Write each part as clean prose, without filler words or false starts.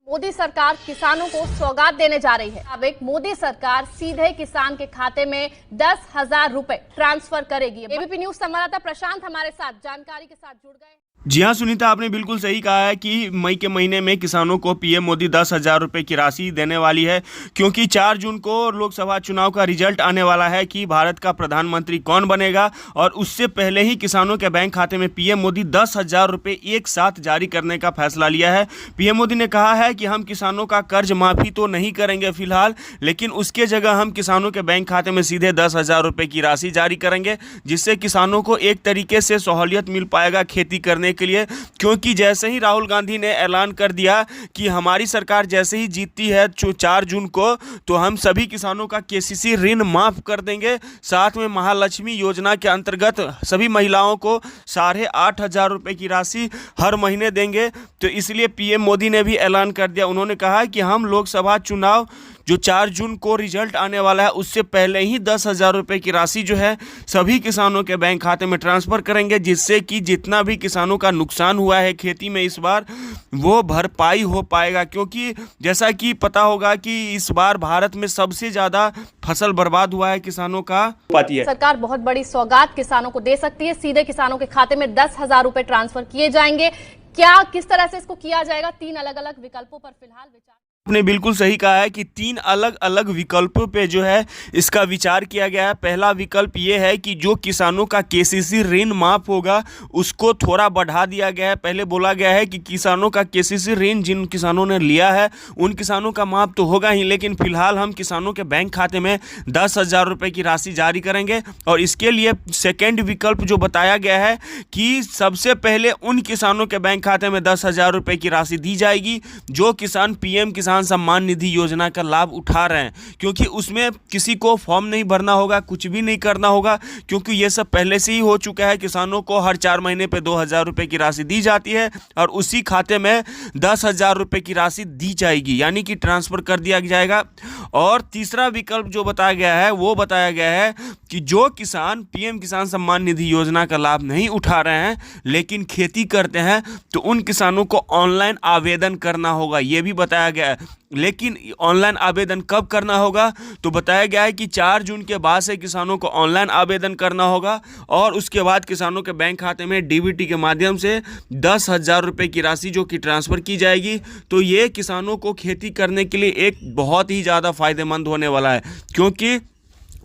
मोदी सरकार किसानों को सौगात देने जा रही है। अब एक मोदी सरकार सीधे किसान के खाते में 10,000 रुपए ट्रांसफर करेगी। एबीपी न्यूज संवाददाता प्रशांत हमारे साथ जानकारी के साथ जुड़ गए। जी हाँ सुनीता, आपने बिल्कुल सही कहा है कि मई के महीने में किसानों को पीएम मोदी 10,000 रुपये की राशि देने वाली है, क्योंकि 4 जून को लोकसभा चुनाव का रिजल्ट आने वाला है कि भारत का प्रधानमंत्री कौन बनेगा। और उससे पहले ही किसानों के बैंक खाते में पीएम मोदी 10,000 रुपये एक साथ जारी करने का फैसला लिया है। पीएम मोदी ने कहा है कि हम किसानों का कर्ज माफ़ी तो नहीं करेंगे फिलहाल, लेकिन उसके जगह हम किसानों के बैंक खाते में सीधे 10,000 रुपये की राशि जारी करेंगे, जिससे किसानों को एक तरीके से सहूलियत मिल पाएगा खेती करने के लिए। क्योंकि जैसे ही राहुल गांधी ने ऐलान कर दिया कि हमारी सरकार जैसे ही जीतती है 4 जून को, तो हम सभी किसानों का केसीसी ऋण माफ कर देंगे। साथ में महालक्ष्मी योजना के अंतर्गत सभी महिलाओं को 8,500 रुपये की राशि हर महीने देंगे। तो इसलिए पीएम मोदी ने भी ऐलान कर दिया। उन्होंने कहा कि हम लोकसभा चुनाव जो 4 जून को रिजल्ट आने वाला है उससे पहले ही 10,000 रुपये की राशि जो है सभी किसानों के बैंक खाते में ट्रांसफ़र करेंगे, जिससे कि जितना भी किसानों का नुकसान हुआ है खेती में इस बार वो भरपाई हो पाएगा। क्योंकि जैसा कि पता होगा कि इस बार भारत में सबसे ज़्यादा फसल बर्बाद हुआ है किसानों का। पाती है सरकार बहुत बड़ी सौगात किसानों को दे सकती है। सीधे किसानों के खाते में 10,000 रुपये ट्रांसफर किए जाएंगे। क्या किस तरह से इसको किया जाएगा? 3 अलग अलग विकल्पों पर फिलहाल विचार। आपने बिल्कुल सही कहा है कि 3 अलग अलग विकल्पों पे जो है इसका विचार किया गया है। पहला विकल्प ये है कि जो किसानों का केसीसी ऋण माफ होगा उसको थोड़ा बढ़ा दिया गया है। पहले बोला गया है कि किसानों का केसीसी ऋण जिन किसानों ने लिया है उन किसानों का माफ तो होगा ही, लेकिन फिलहाल हम किसानों के बैंक खाते में 10,000 रुपये की राशि जारी करेंगे। और इसके लिए सेकेंड विकल्प जो बताया गया है कि सबसे पहले उन किसानों के बैंक खाते में 10,000 रुपये की राशि दी जाएगी जो किसान पीएम किसान सम्मान निधि योजना का लाभ उठा रहे हैं। क्योंकि उसमें किसी को फॉर्म नहीं भरना होगा, कुछ भी नहीं करना होगा, क्योंकि ये सब पहले से ही हो चुका है। किसानों को हर 4 महीने पे 2,000 रुपये की राशि दी जाती है और उसी खाते में 10,000 रुपये की राशि दी जाएगी, यानी कि ट्रांसफ़र कर दिया जाएगा। और तीसरा विकल्प जो बताया गया है वो बताया गया है कि जो किसान पीएम किसान सम्मान निधि योजना का लाभ नहीं उठा रहे हैं लेकिन खेती करते हैं, तो उन किसानों को ऑनलाइन आवेदन करना होगा, ये भी बताया गया है। लेकिन ऑनलाइन आवेदन कब करना होगा? तो बताया गया है कि 4 जून के बाद से किसानों को ऑनलाइन आवेदन करना होगा और उसके बाद किसानों के बैंक खाते में डीबीटी के माध्यम से 10,000 रुपये की राशि जो कि ट्रांसफ़र की जाएगी। तो ये किसानों को खेती करने के लिए एक बहुत ही ज़्यादा फ़ायदेमंद होने वाला है, क्योंकि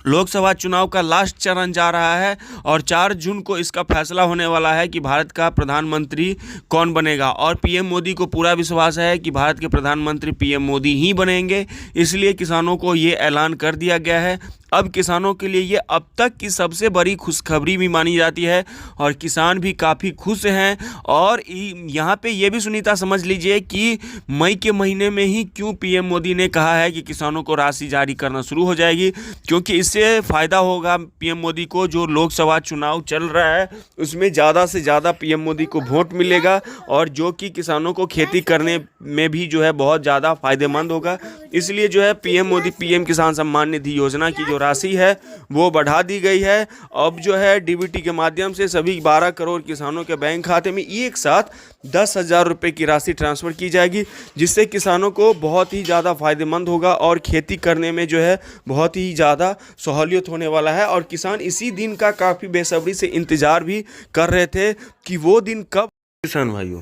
लोकसभा चुनाव का लास्ट चरण जा रहा है और 4 जून को इसका फैसला होने वाला है कि भारत का प्रधानमंत्री कौन बनेगा। और पीएम मोदी को पूरा विश्वास है कि भारत के प्रधानमंत्री पीएम मोदी ही बनेंगे, इसलिए किसानों को ये ऐलान कर दिया गया है। अब किसानों के लिए ये अब तक की सबसे बड़ी खुशखबरी भी मानी जाती है और किसान भी काफ़ी खुश हैं। और यहाँ पे ये भी सुनीता समझ लीजिए कि मई के महीने में ही क्यों पीएम मोदी ने कहा है कि किसानों को राशि जारी करना शुरू हो जाएगी, क्योंकि इससे फ़ायदा होगा पीएम मोदी को। जो लोकसभा चुनाव चल रहा है उसमें ज़्यादा से ज़्यादा पीएम मोदी को वोट मिलेगा और जो कि किसानों को खेती करने में भी जो है बहुत ज़्यादा फ़ायदेमंद होगा। इसलिए जो है पीएम मोदी पीएम किसान सम्मान निधि योजना की जो राशि है वो बढ़ा दी गई है। अब जो है डीबीटी के माध्यम से सभी 12 करोड़ किसानों के बैंक खाते में एक साथ 10,000 रुपये की राशि ट्रांसफ़र की जाएगी, जिससे किसानों को बहुत ही ज़्यादा फ़ायदेमंद होगा और खेती करने में जो है बहुत ही ज़्यादा सहूलियत होने वाला है। और किसान इसी दिन का काफ़ी बेसब्री से इंतज़ार भी कर रहे थे कि वो दिन कब। किसान भाइयों,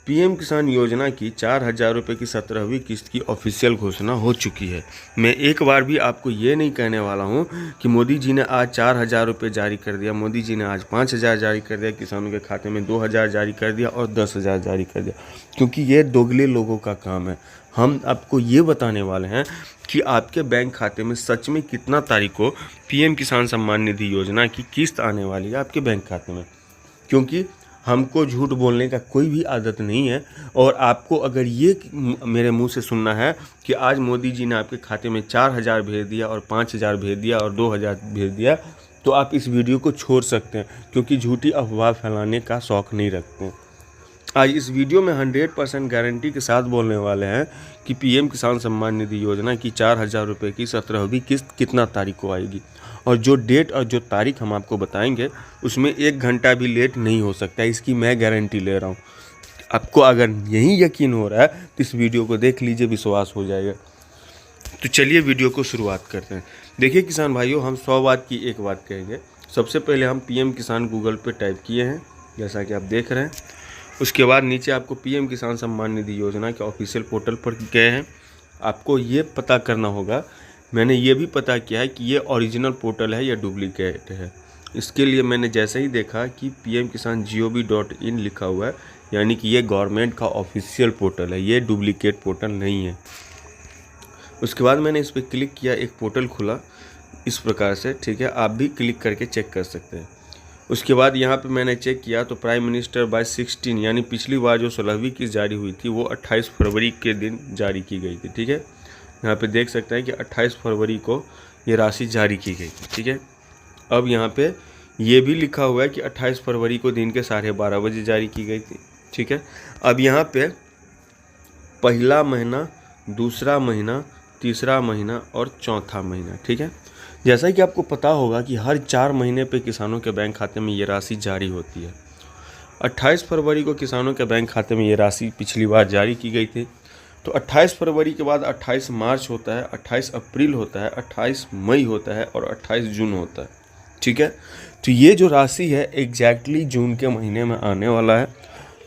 पीएम किसान योजना की 4,000 रुपये की 17वीं किस्त की ऑफिशियल घोषणा हो चुकी है। मैं एक बार भी आपको ये नहीं कहने वाला हूँ कि मोदी जी ने आज 4,000 रुपये जारी कर दिया, मोदी जी ने आज 5,000 जारी कर दिया, किसानों के खाते में 2,000 जारी कर दिया और 10,000 जारी कर दिया, क्योंकि ये दोगले लोगों का काम है। हम आपको ये बताने वाले हैं कि आपके बैंक खाते में सच में कितना तारीख को पीएम किसान सम्मान निधि योजना की किस्त आने वाली है आपके बैंक खाते में। क्योंकि हमको झूठ बोलने का कोई भी आदत नहीं है। और आपको अगर ये मेरे मुंह से सुनना है कि आज मोदी जी ने आपके खाते में 4,000 भेज दिया और 5,000 भेज दिया और 2,000 भेज दिया, तो आप इस वीडियो को छोड़ सकते हैं, क्योंकि झूठी अफवाह फैलाने का शौक़ नहीं रखते हैं। आज इस वीडियो में 100% गारंटी के साथ बोलने वाले हैं कि पीएम किसान सम्मान निधि योजना की 4,000 रुपये की 17वीं किस्त कितना तारीख को आएगी। और जो डेट और जो तारीख हम आपको बताएंगे उसमें 1 घंटा भी लेट नहीं हो सकता, इसकी मैं गारंटी ले रहा हूँ। आपको अगर यही यकीन हो रहा है तो इस वीडियो को देख लीजिए, विश्वास हो जाएगा। तो चलिए वीडियो को शुरुआत करते हैं। देखिए किसान भाइयों, हम 100 बात की एक बात कहेंगे। सबसे पहले हम पीएम किसान गूगल पे टाइप किए हैं, जैसा कि आप देख रहे हैं। उसके बाद नीचे आपको पीएम किसान सम्मान निधि योजना के ऑफिशियल पोर्टल पर गए हैं। आपको ये पता करना होगा, मैंने ये भी पता किया है कि ये ओरिजिनल पोर्टल है या डुप्लीकेट है। इसके लिए मैंने जैसे ही देखा कि pmkisan.gov.in लिखा हुआ है, यानी कि ये गवर्नमेंट का ऑफिशियल पोर्टल है, ये डुप्लीकेट पोर्टल नहीं है। उसके बाद मैंने इस पर क्लिक किया, एक पोर्टल खुला इस प्रकार से, ठीक है। आप भी क्लिक करके चेक कर सकते हैं। उसके बाद यहाँ पे मैंने चेक किया तो प्राइम मिनिस्टर बाय 16 यानी पिछली बार जो 16वीं किस्त जारी हुई थी वो 28 फरवरी के दिन जारी की गई थी, ठीक है। यहाँ पे देख सकते हैं कि 28 फरवरी को ये राशि जारी की गई थी, ठीक है। अब यहाँ पे ये भी लिखा हुआ है कि 28 फरवरी को दिन के 12:30 बजे जारी की गई थी, ठीक है। अब यहाँ पे पहला महीना, दूसरा महीना, तीसरा महीना और चौथा महीना, ठीक है। जैसा कि आपको पता होगा कि हर 4 महीने पे किसानों के बैंक खाते में ये राशि जारी होती है। 28 फरवरी को किसानों के बैंक खाते में ये राशि पिछली बार जारी की गई थी। तो 28 फरवरी के बाद 28 मार्च होता है, 28 अप्रैल होता है, 28 मई होता है और 28 जून होता है, ठीक है। तो ये जो राशि है एग्जैक्टली जून के महीने में आने वाला है।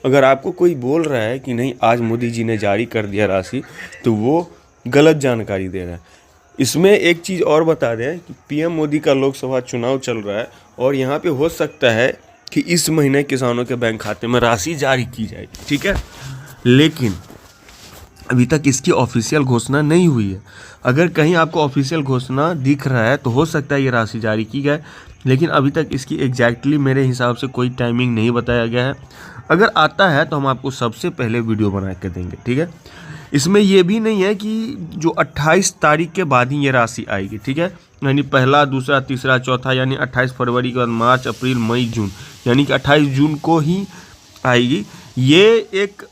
अगर आपको कोई बोल रहा है कि नहीं आज मोदी जी ने जारी कर दिया राशि, तो वो गलत जानकारी दे रहा है। इसमें एक चीज़ और बता दें कि पीएम मोदी का लोकसभा चुनाव चल रहा है और यहाँ पे हो सकता है कि इस महीने किसानों के बैंक खाते में राशि जारी की जाएगी, ठीक है। लेकिन अभी तक इसकी ऑफिशियल घोषणा नहीं हुई है। अगर कहीं आपको ऑफिशियल घोषणा दिख रहा है तो हो सकता है ये राशि जारी की जाए, लेकिन अभी तक इसकी एग्जैक्टली मेरे हिसाब से कोई टाइमिंग नहीं बताया गया है। अगर आता है तो हम आपको सबसे पहले वीडियो बना के देंगे, ठीक है। इसमें ये भी नहीं है कि जो 28 तारीख के बाद ही ये राशि आएगी, ठीक है। यानी पहला, दूसरा, तीसरा, चौथा, यानी 28 फरवरी के बाद मार्च, अप्रैल, मई, जून, यानी कि 28 जून को ही आएगी। ये एक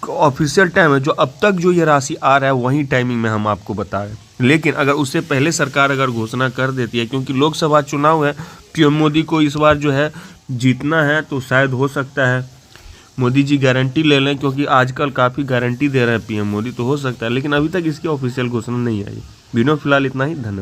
ऑफिशियल टाइम है। जो अब तक जो ये राशि आ रहा है वही टाइमिंग में हम आपको बता रहे हैं। लेकिन अगर उससे पहले सरकार अगर घोषणा कर देती है, क्योंकि लोकसभा चुनाव है, पीएम मोदी को इस बार जो है जीतना है, तो शायद हो सकता है मोदी जी गारंटी ले लें, क्योंकि आजकल काफ़ी गारंटी दे रहे हैं पीएम मोदी, तो हो सकता है। लेकिन अभी तक इसकी ऑफिशियल घोषणा नहीं आई। वीडियो फिलहाल इतना ही, धन्यवाद।